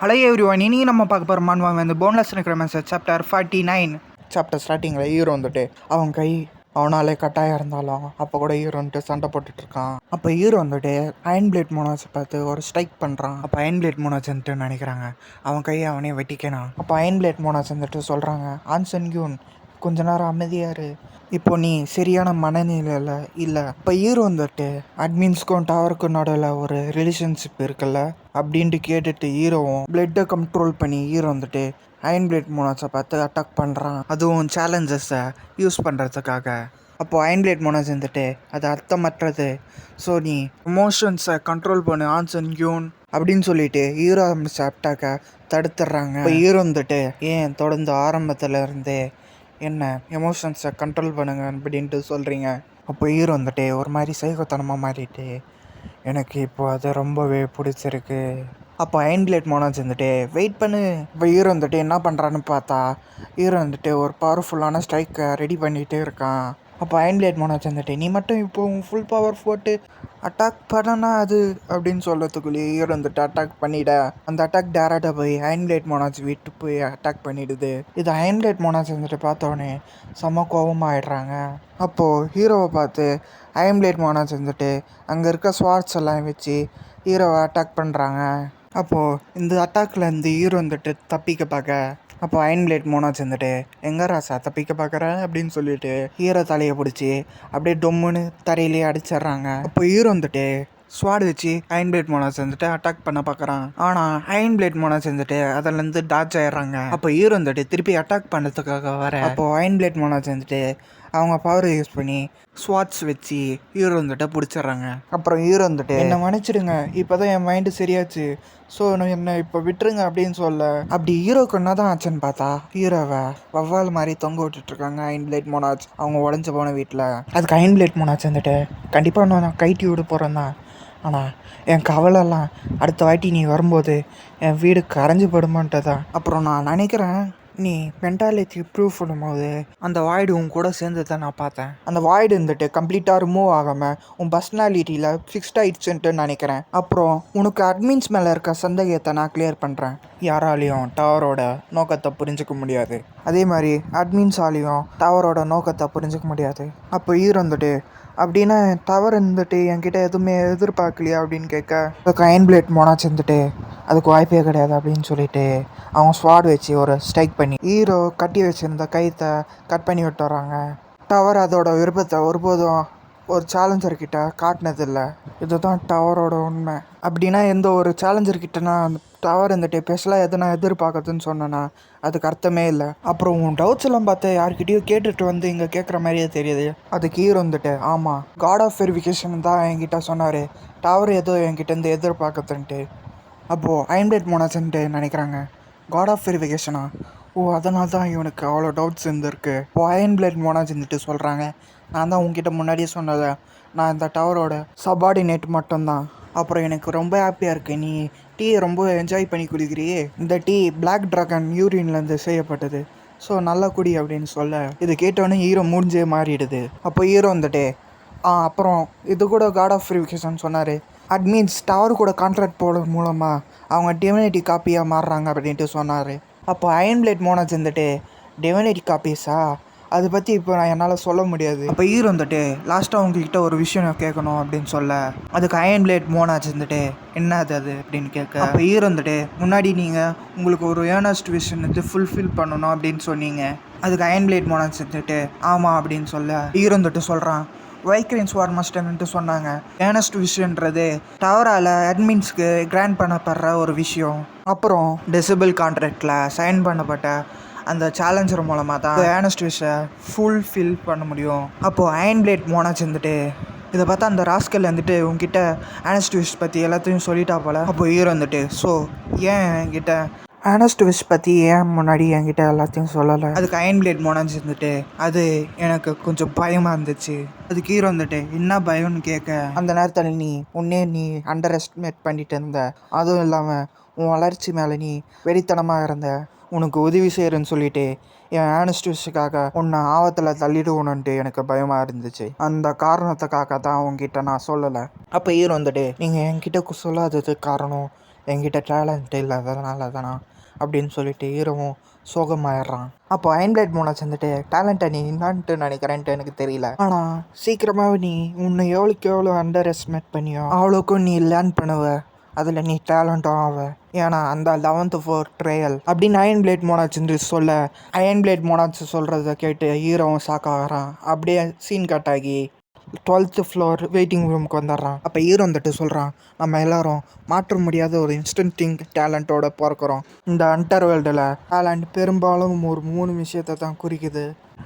Hello everyone, இனி நம்ம பார்க்க போகிற மான்வாங்க இந்த போன்லெஸ் நெக்ரோமன்சர் சாப்டர் 49. சாப்டர் ஸ்டார்டிங்கில் ஹீரோ வந்துட்டு அவன் கை அவனாலே கட்டாயம் இருந்தாலும் அப்போ கூட ஹீரோ வந்துட்டு சண்டை போட்டுட்டு இருக்கான். அப்போ ஹீரோ வந்துட்டு அயன் பிளேட் மோனாஸை பார்த்து ஒரு ஸ்ட்ரைக் பண்ணுறான். அப்போ அயன் பிளேட் மோனாஸ் வந்துட்டு நினைக்கிறாங்க அவன் கையை அவனே வெட்டிக்கணும். அப்போ அயன் பிளேட் மோனாஸ் வந்துட்டு சொல்கிறாங்க, ஆன்சன் கியூன் கொஞ்ச நேரம் அமைதியாரு, இப்போ நீ சரியான மனநிலையில் இல்லை. இப்போ ஹீரோ வந்துட்டு அட்மின்ஸ்க்கும் டவருக்கும் நடுவில் ஒரு ரிலேஷன்ஷிப் இருக்குல்ல அப்படின்ட்டு கேட்டுட்டு ஹீரோவும் பிளட்டை கண்ட்ரோல் பண்ணி ஹீரோ வந்துட்டு அயன் பிளேட் மோனாஸை பார்த்து அட்டாக் பண்ணுறான், அதுவும் சேலஞ்சஸை யூஸ் பண்ணுறதுக்காக. அப்போது அயன் பிளேட் மோனாஸ் வந்துட்டு அது அர்த்தமற்றது, ஸோ நீ எமோஷன்ஸை கண்ட்ரோல் பண்ணு ஆன்சன் கியூன் அப்படின்னு சொல்லிட்டு ஹீரோ அட்டாக்கை தடுத்துடுறாங்க. இப்போ ஹீரோ வந்துட்டு ஏன் தொடர்ந்து ஆரம்பத்தில் இருந்தே என்ன எமோஷன்ஸை கண்ட்ரோல் பண்ணுங்க அப்படின்ட்டு சொல்கிறீங்க. அப்போ ஹீரோ வந்துட்டு ஒரு மாதிரி சைகோத்தனமாக மாறிட்டு எனக்கு இப்போ அது ரொம்பவே பிடிச்சிருக்கு. அப்போ அயன் பிளேட் மோனாஸ் வந்துட்டு வெயிட் பண்ணு. இப்போ ஹீரோ வந்துட்டு என்ன பண்ணுறான்னு பார்த்தா ஹீரோ வந்துட்டு ஒரு பவர்ஃபுல்லான ஸ்ட்ரைக்கை ரெடி பண்ணிகிட்டே இருக்கான். அப்போ அயன் பிளேட் மோனாஸ் வந்துட்டு நீ மட்டும் இப்போ ஃபுல் பவர் போட்டு அட்டாக் பண்ணனா அது அப்படின்னு சொல்கிறதுக்குள்ளேயே ஹீரோ வந்துட்டு அட்டாக் பண்ணிவிட அந்த அட்டாக் டேரெக்டாக போய் அயன் பிளேட் மோனாஸ் விட்டு போய் அட்டாக் பண்ணிவிடுது. இது அயன் பிளேட் மோனாஸ் வந்துட்டு பார்த்தோன்னே செம்ம கோபமாகிடுறாங்க. அப்போது ஹீரோவை பார்த்து அயன் பிளேட் மோனாஸ் வந்துட்டு அங்கே இருக்க ஸ்வாட்ஸ் எல்லாம் வச்சு ஹீரோவை அட்டாக் பண்ணுறாங்க. அப்போது இந்த அட்டாக்கில் இந்த ஹீரோ வந்துட்டு தப்பிக்க பார்க்க அப்போ அயன் பிளேட் மோனாஸ் வந்துட்டு எங்கே ராசா தப்பிக்க பார்க்குற அப்படின்னு சொல்லிட்டு ஹீரோ தலையை பிடிச்சி அப்படியே டொம்முன்னு தரையிலேயே அடிச்சிட்றாங்க. அப்போ ஹீரோ வந்துட்டு ஸ்வாட் வச்சு அயன் பிளேட் மோனாஸ் வந்துட்டு அட்டாக் பண்ண பார்க்குறான். ஆனால் அயன் பிளேட் மோனாஸ் வந்துட்டு அதிலேருந்து டாச் ஆயிடுறாங்க. அப்போ ஹீரோ வந்துட்டு திருப்பி அட்டாக் பண்ணுறதுக்காக வர அப்போது அயன் பிளேட் மோனாஸ் வந்துட்டு அவங்க பவரை யூஸ் பண்ணி ஸ்வாட்ஸ் வச்சு ஹீரோ வந்துட்டு பிடிச்சிட்றாங்க. அப்புறம் ஹீரோ வந்துட்டு என்னை மன்னிச்சிடுங்க, இப்போ தான் என் மைண்டு சரியாச்சு, ஸோ என்னை இப்போ விட்டுருங்க அப்படின்னு சொல்ல அப்படி ஹீரோக்கு என்ன தான் ஆச்சுன்னு பார்த்தா ஹீரோவை வவ்வால் மாதிரி தொங்க விட்டுட்ருக்காங்க அயன் பிளேட் மோனாஸ் அவங்க உடஞ்சி போன வீட்டில். அதுக்கு அயன் பிளேட் மோனாஸ் வந்துட்டு கண்டிப்பாக நான் கைட்டி விட போகிறேன் தான், ஆனால் என் கவலைலாம் அடுத்த வாட்டி நீ வரும்போது என் வீடு கரைஞ்சி படுமான்ட்டதா. அப்புறம் நான் நினைக்கிறேன் நீ மென்டாலிட்டி ப்ரூவ் பண்ணும்போது அந்த வாய்டு உன் கூட சேர்ந்து தான் நான் பார்த்தேன். அந்த வாய்டு இருந்துட்டு கம்ப்ளீட்டாக ரிமூவ் ஆகாமல் உன் பர்சனாலிட்டியில் ஃபிக்ஸ்ட் ஆகிடுச்சுன்ட்டு நினைக்கிறேன். அப்புறம் உனக்கு அட்மின்ஸ் மேலே இருக்க சந்தேகத்தை நான் கிளியர் பண்ணுறேன். யாராலையும் டவரோட நோக்கத்தை புரிஞ்சிக்க முடியாது, அதே மாதிரி அட்மின்ஸாலையும் டவரோட நோக்கத்தை புரிஞ்சிக்க முடியாது. அப்போ ஹீரோ வந்துட்டு அப்படின்னா டவர் இருந்துட்டு என்கிட்ட எதுவுமே எதிர்பார்க்கலையா அப்படின்னு கேட்க அதுக்கு அயன் பிளேட் மோனாஸ் இருந்துட்டு அதுக்கு வாய்ப்பே கிடையாது அப்படின்னு சொல்லிட்டு அவங்க ஸ்வாட் வச்சு ஒரு ஸ்ட்ரைக் பண்ணி ஹீரோ கட்டி வச்சுருந்த கைத்தை கட் பண்ணி விட்டு வராங்க. டவர் அதோட விருப்பத்தை ஒருபோதும் ஒரு சேலஞ்சர்கிட்ட காட்டினதில்லை, இதுதான் டவரோட உண்மை. அப்படின்னா எந்த ஒரு சேலஞ்சர்கிட்டனா அந்த டவர் இருந்துட்டு ஸ்பெஷலாக எதனா எதிர்பார்க்குறதுன்னு சொன்னேன்னா அதுக்கு அர்த்தமே இல்லை. அப்புறம் உன் டவுட்ஸ் எல்லாம் பார்த்து யார்கிட்டயோ கேட்டுட்டு வந்து இங்கே கேட்குற மாதிரியே தெரியுது. அதுக்கு ஹீரோ வந்துட்டு ஆமாம், காட் ஆஃப் வெரிஃபிகேஷன் தான் என்கிட்ட சொன்னார், டவர் ஏதோ என்கிட்டேருந்து எதிர்பார்க்குறதுன்ட்டு. அப்போது அயன் பிளேட் மோனாஸ்ன்ட்டு நினைக்கிறாங்க காட் ஆஃப் வெரிஃபிகேஷனா, ஓ அதனால தான் இவனுக்கு அவ்வளோ டவுட்ஸ் இருந்திருக்கு. இப்போ அயன் பிளேட் மோனாஸ் இருந்துட்டு சொல்கிறாங்க, நான் தான் உங்ககிட்ட முன்னாடியே சொன்னதை, நான் இந்த டவரோட சபார்டினேட் மட்டும்தான். அப்புறம் எனக்கு ரொம்ப ஹாப்பியாக இருக்குது, நீ டீயை ரொம்ப என்ஜாய் பண்ணி குடிக்கிறியே, இந்த டீ பிளாக் ட்ராகன் யூரின்லேருந்து செய்யப்பட்டது, ஸோ நல்லா குடி அப்படின்னு சொல்ல இது கேட்டோன்னே ஹீரோ மூஞ்சே மாறிடுது. அப்போ ஹீரோ வந்துட்டு அப்புறம் இது கூட காட் ஆஃப் வெரிஃபிகேஷன் சொன்னார், அட்மீன்ஸ் டவர் கூட கான்ட்ராக்ட் போட மூலமாக அவங்க டிவினிட்டி காப்பியாக மாறுறாங்க அப்படின்ட்டு சொன்னார். அப்போ அயன் பிளேட் மோனாஸ் வந்துட்டு டிவினிட்டி காப்பீஸா, அதை பற்றி இப்போ நான் என்னால் சொல்ல முடியாது. அப்போ ஹீரோ வந்துட்டு லாஸ்ட்டாக உங்ககிட்ட ஒரு விஷயம் கேட்கணும் அப்படின்னு சொல்ல அதுக்கு அயன் பிளேட் மோனாஸ் வந்துட்டு என்ன அது அப்படின்னு கேட்க அப்போ ஹீரோ வந்துட்டு முன்னாடி நீங்கள் உங்களுக்கு ஒரு ஏர்னஸ்ட் விஷன் வந்து ஃபுல்ஃபில் பண்ணணும் அப்படின்னு சொன்னீங்க. அதுக்கு அயன் பிளேட் மோனாஸ் வந்துட்டு ஆமாம் அப்படின்னு சொல்ல ஹீரோ வந்துட்டு சொல்கிறான், வைக்ரீன்ஸ் வார் மாஸ்டர்ன்ட்டு சொன்னாங்க, ஏர்னஸ்ட் விஷயன்றது டவரால் அட்மின்ஸ்க்கு கிராண்ட் பண்ணப்படுற ஒரு விஷயம். அப்புறம் டெசிபிள் கான்ட்ராக்டில் சைன் பண்ணப்பட்ட அந்த சேலஞ்சர் மூலமாக தான் ஏர்னஸ்ட் விஷை ஃபுல்ஃபில் பண்ண முடியும். அப்போது அயன் பிளேட் மோனாஸ் வந்துட்டு இதை பார்த்தா அந்த ராஸ்கல் வந்துட்டு உங்ககிட்ட ஏர்னஸ்ட் விஷ் பற்றி எல்லாத்தையும் சொல்லிட்டா போல். அப்போ ஹீரோ வந்துட்டு ஸோ ஏன் என்கிட்ட ஏர்னஸ்ட் விஷ் பற்றி ஏன் முன்னாடி என்கிட்ட எல்லாத்தையும் சொல்லலை. அதுக்கு அயன் பிளேட் மோனாஸ் இருந்துட்டு அது எனக்கு கொஞ்சம் பயமாக இருந்துச்சு. அதுக்கு ஹீரோ வந்துட்டு என்ன பயம்னு கேட்க அந்த நேரத்தில் நீ அண்டர் எஸ்டிமேட் பண்ணிட்டு இருந்த, அதுவும் இல்லாமல் உன் வளர்ச்சி மேலே நீ வெறித்தனமாக இருந்த, உனக்கு உதவி செய்கிறேன்னு சொல்லிட்டு என் ஏர்னஸ்ட் விஷுக்காக உன்னை ஆபத்தில் தள்ளிடுவோன்னுட்டு எனக்கு பயமாக இருந்துச்சு, அந்த காரணத்துக்காக தான் உங்ககிட்ட நான் சொல்லலை. அப்போ ஹீரோ வந்துட்டு நீங்கள் என்கிட்ட சொல்லாததுக்கு காரணம் என்கிட்ட டேலண்ட் இல்லாததுனால தானா அப்படின்னு சொல்லிட்டு ஹீரோவும் சோகமாயிடுறான். அப்போ அயன் பிளேட் மோனாஸ் வந்துட்டு டேலண்ட்டை நீ என்னான்ட்டு நினைக்கிறேன்ட்டு எனக்கு தெரியல, ஆனால் சீக்கிரமாக நீ உன்னை எவ்வளோக்கு எவ்வளோ அண்டர் எஸ்டிமேட் பண்ணியோ அவ்வளோக்கும் நீ லேர்ன் பண்ணுவ, அதில் நீ டேலண்ட்டும் ஆவ. ஏன்னா அந்த 11th floor ட்ரையல் அப்படின்னு அயன் பிளேட் மோனாஸ் சொல்ல அயன் பிளேட் மோனாஸ் சொல்கிறத கேட்டு ஹீரோவும் ஷாக்காகிறான். அப்படியே சீன் கட் ஆகி 12th floor வெயிட்டிங் ரூமுக்கு வந்துடுறான். அப்போ ஹீரோ வந்துட்டு சொல்கிறான், நம்ம எல்லாரும் மாற்ற முடியாத ஒரு இன்ஸ்டன்டிங் டேலண்ட்டோட பிறக்கிறோம். இந்த அண்டர் வேர்ல்டில் டேலண்ட் பெரும்பாலும் ஒரு 3 விஷயத்தை தான் குறிக்குது.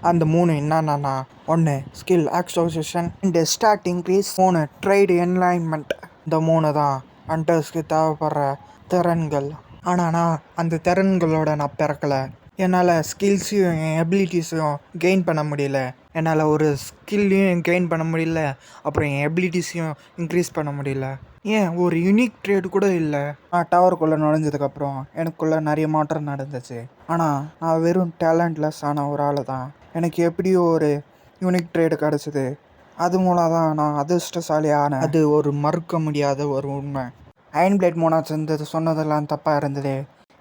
அந்த 3 என்னென்னா, 1 skill association, 2 stat increase, 3 trait alignment. இந்த 3 தான் ஹண்டர்ஸ்க்கு தேவைப்படுற திறன்கள். ஆனால் நான் அந்த திறன்களோட நான் பிறக்கலை. என்னால் ஸ்கில்ஸையும் என் எபிலிட்டிஸையும் கெயின் பண்ண முடியல. என்னால் ஒரு ஸ்கில்லையும் கெயின் பண்ண முடியல, அப்புறம் என் எபிலிட்டிஸையும் இன்க்ரீஸ் பண்ண முடியல. ஏன் ஒரு யூனிக் ட்ரேடு கூட இல்லை. நான் டவருக்குள்ளே நுழைஞ்சதுக்கப்புறம் எனக்குள்ளே நிறைய மாற்றம் நடந்துச்சு. ஆனால் நான் வெறும் டேலண்ட்லெஸ் ஆன ஒரு ஆள் தான். எனக்கு எப்படியோ ஒரு யூனிக் ட்ரேடு கிடச்சிது. அது மூலம் தான் நான் அதிர்ஷ்டசாலி ஆனேன். அது ஒரு மறுக்க முடியாத ஒரு உண்மை. அயன் பிளேட் மோனாஸ் இருந்தது சொன்னதெல்லாம் தப்பாக இருந்தது.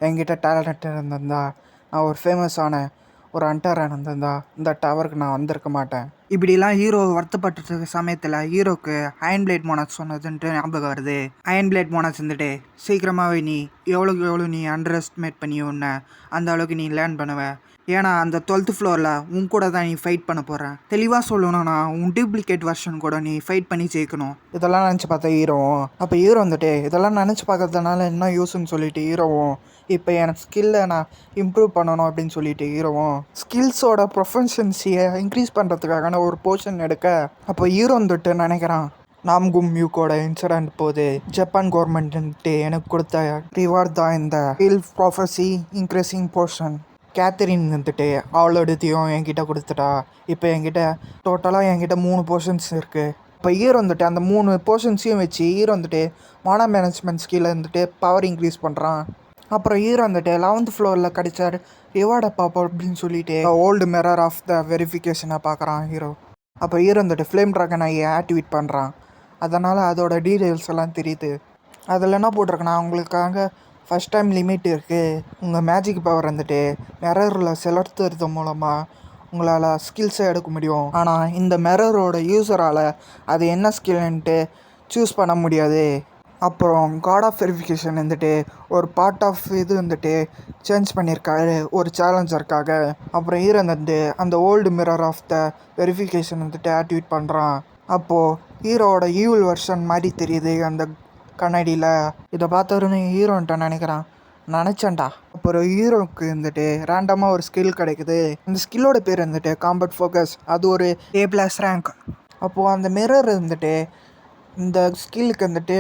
என்கிட்ட டேலண்ட் இருந்திருந்தா, நான் ஒரு ஃபேமஸான ஒரு ஹண்டராக இருந்திருந்தா இந்த டவருக்கு நான் வந்திருக்க மாட்டேன். இப்படிலாம் ஹீரோ வருத்தப்பட்டு சமயத்தில் ஹீரோக்கு அயன் பிளேட் மோனாஸ் சொன்னதுன்ட்டு ஞாபகம் வருது. அயன் பிளேட் மோனாஸ் வந்துட்டு சீக்கிரமாகவே நீ எவ்வளோக்கு எவ்வளோ நீ அண்டர் எஸ்டிமேட் பண்ணி உன்னை அந்த அளவுக்கு நீ லேர்ன் பண்ணுவ. ஏன்னா அந்த 12th floorல உன் கூட தான் நீ ஃபைட் பண்ண போகிற. தெளிவாக சொல்லணும்னா உன் டூப்ளிகேட் வெர்ஷன் கூட நீ ஃபைட் பண்ணி ஜெயிக்கணும். இதெல்லாம் நினச்சி பார்த்தா ஹீரோவும், அப்போ ஹீரோ வந்துட்டு இதெல்லாம் நினச்சி பார்க்கறதுனால என்ன யூஸ்ன்னு சொல்லிட்டு ஹீரோவும், இப்போ எனக்கு ஸ்கில்லை நான் இம்ப்ரூவ் பண்ணணும் அப்படின்னு சொல்லிட்டு ஹீரோவும் ஸ்கில்ஸோட ப்ரொஃபஷன்சியை இன்க்ரீஸ் பண்ணுறதுக்கான ஒரு போர்ஷன் எடுக்க, அப்போ ஹீரோ வந்துட்டு நினைக்கிறான், நாம்கும் மியூக்கோட இன்சிடென்ட் போது ஜப்பான் கவர்மெண்ட்டு எனக்கு கொடுத்த ரிவார்ட் தான் இந்த skill prophecy increasing portion. Catherine வந்துட்டு அவளோடத்தையும் என்கிட்ட கொடுத்துட்டா. இப்போ என்கிட்ட டோட்டலாக என்கிட்ட 3 போர்ஷன்ஸ் இருக்குது. இப்போ ஹீரோ வந்துட்டு அந்த 3 போர்ஷன்ஸையும் வச்சு ஹீரோ வந்துட்டு மானா மேனேஜ்மெண்ட் ஸ்கில்லை வந்துட்டு பவர் இன்க்ரீஸ் பண்ணுறான். அப்புறம் ஹீரோ வந்துட்டு 11th floorல கிடைச்ச ரிவார்டை பார்ப்போம் அப்படின்னு சொல்லிட்டு ஓல்டு மிரர் ஆஃப் த வெரிஃபிகேஷனை பார்க்குறான் ஹீரோ. அப்போ ஹீரோ வந்துட்டு ஃப்ளேம் ட்ராகனை ஆக்டிவேட் பண்ணுறான். அதனால் அதோட டீட்டெயில்ஸ் எல்லாம் தெரியுது. அதில் என்ன போட்டிருக்குன்னா, உங்களுக்காக ஃபஸ்ட் டைம் லிமிட் இருக்குது. உங்கள் மேஜிக் பவர் வந்துட்டு மிரரில் செலுத்துறது மூலமாக உங்களால் ஸ்கில்ஸை எடுக்க முடியும். ஆனால் இந்த மிரரோட யூஸரால் அது என்ன ஸ்கில்ன்ட்டு சூஸ் பண்ண முடியாது. அப்புறம் காட் ஆஃப் வெரிஃபிகேஷன் வந்துட்டு ஒரு பார்ட் ஆஃப் இது வந்துட்டு சேஞ்ச் பண்ணியிருக்காரு ஒரு சேலஞ்சருக்காக. அப்புறம் ஹீரோ வந்துட்டு அந்த old mirror of the verification வந்துட்டு ஆக்டிவேட் பண்ணுறான். அப்போது ஹீரோவோட ஈவில் வெர்ஷன் மாதிரி தெரியுது அந்த கண்ணாடியில். இதை பார்த்தவருன்னு ஹீரோன்ட்ட நினச்சேன்டா. அப்புறம் ஹீரோவுக்கு வந்துட்டு ரேண்டமாக ஒரு ஸ்கில் கிடைக்குது. அந்த ஸ்கில்லோட பேர் வந்துட்டு காம்பட் ஃபோக்கஸ். அது ஒரு A+ ரேங்க். அப்போது அந்த மிரர் வந்துட்டு இந்த ஸ்கில்லுக்கு வந்துட்டு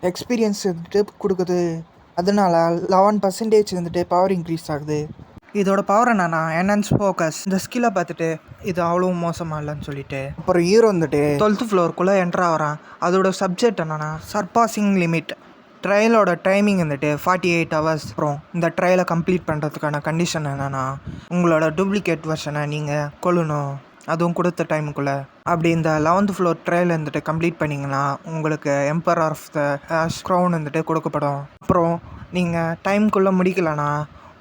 எக்ஸ்பீரியன்ஸ் வந்துட்டு கொடுக்குது. அதனால 11% வந்துட்டு பவர் இன்க்ரீஸ் ஆகுது. இதோட பவர் என்னன்னா என்ஹான்ஸ் ஃபோக்கஸ். இந்த ஸ்கில்லை பார்த்துட்டு இது அவ்வளோ மோசமாக இல்லைன்னு சொல்லிட்டு அப்புறம் ஹீரோ வந்துட்டு 12th floorக்குள்ளே என்ட்ரு ஆகிறான். அதோட சப்ஜெக்ட் என்னன்னா சர்பாசிங் லிமிட். ட்ரையலோட டைமிங் வந்துட்டு 48 hours. அப்புறம் இந்த ட்ரையலை கம்ப்ளீட் பண்ணுறதுக்கான கண்டிஷன் என்னென்னா, உங்களோட டூப்ளிகேட் வெர்ஷனை நீங்கள் கொள்ளணும், அதுவும் கொடுத்த டைமுக்குள்ளே. அப்படி இந்த 11th floor ட்ரையல் வந்துட்டு கம்ப்ளீட் பண்ணிங்கன்னா உங்களுக்கு emperor of the ash crown வந்துட்டு கொடுக்கப்படும். அப்புறம் நீங்கள் டைமுக்குள்ளே முடிக்கலைன்னா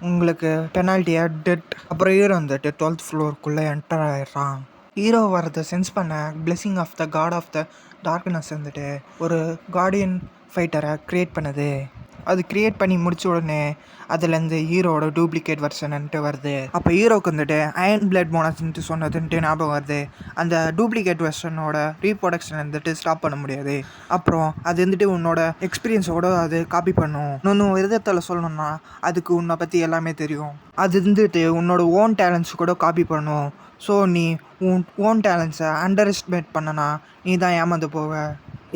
உங்களுக்கு பெனால்ட்டியாக டெட். அப்புறம் ஹீரோ வந்துட்டு 12th floorக்குள்ளே என்டர் ஆகிடுறான். ஹீரோ வரதை சென்ஸ் பண்ண blessing of the god of the darkness வந்துட்டு ஒரு கார்டியன் ஃபைட்டரை க்ரியேட் பண்ணுது. அது க்ரியேட் பண்ணி முடிச்ச உடனே அதுலேருந்து ஹீரோட டூப்ளிகேட் வெர்ஷன்ட்டு வருது. அப்போ ஹீரோக்கு வந்துட்டு அயன் பிளேட் மோனாஸ்ன்ட்டு சொன்னதுன்ட்டு ஞாபகம் வருது. அந்த டூப்ளிகேட் வெர்ஷனோட ரீப்ரொடக்ஷன் வந்துட்டு ஸ்டாப் பண்ண முடியாது. அப்புறம் அது வந்துட்டு உன்னோட எக்ஸ்பீரியன்ஸோட அது காப்பி பண்ணும். இன்னொன்று விதத்தில் சொல்லணும்னா அதுக்கு உன்னை பற்றி எல்லாமே தெரியும். அது வந்துட்டு உன்னோட ஓன் டேலண்ட்ஸ் கூட காப்பி பண்ணும். ஸோ நீ உன் ஓன் டேலண்ட்ஸை அண்டர் எஸ்டிமேட் பண்ணனா நீ தான் ஏமாந்து போவ.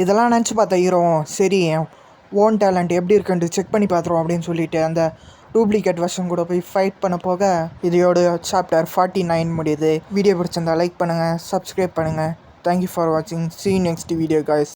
இதெல்லாம் நினச்சி பார்த்த ஹீரோ, சரி ஓன் டேலண்ட் எப்படி இருக்குன்ட்டு செக் பண்ணி பார்த்துருவோம் அப்படின்னு சொல்லிட்டு அந்த டூப்ளிகேட் வெர்ஷன் கூட போய் ஃபைட் பண்ண போக இதோட சாப்டர் 49 முடியுது. வீடியோ பிடிச்சிருந்தா லைக் பண்ணுங்கள், சப்ஸ்கிரைப் பண்ணுங்கள். தேங்க்யூ ஃபார் வாட்சிங். See you next video guys.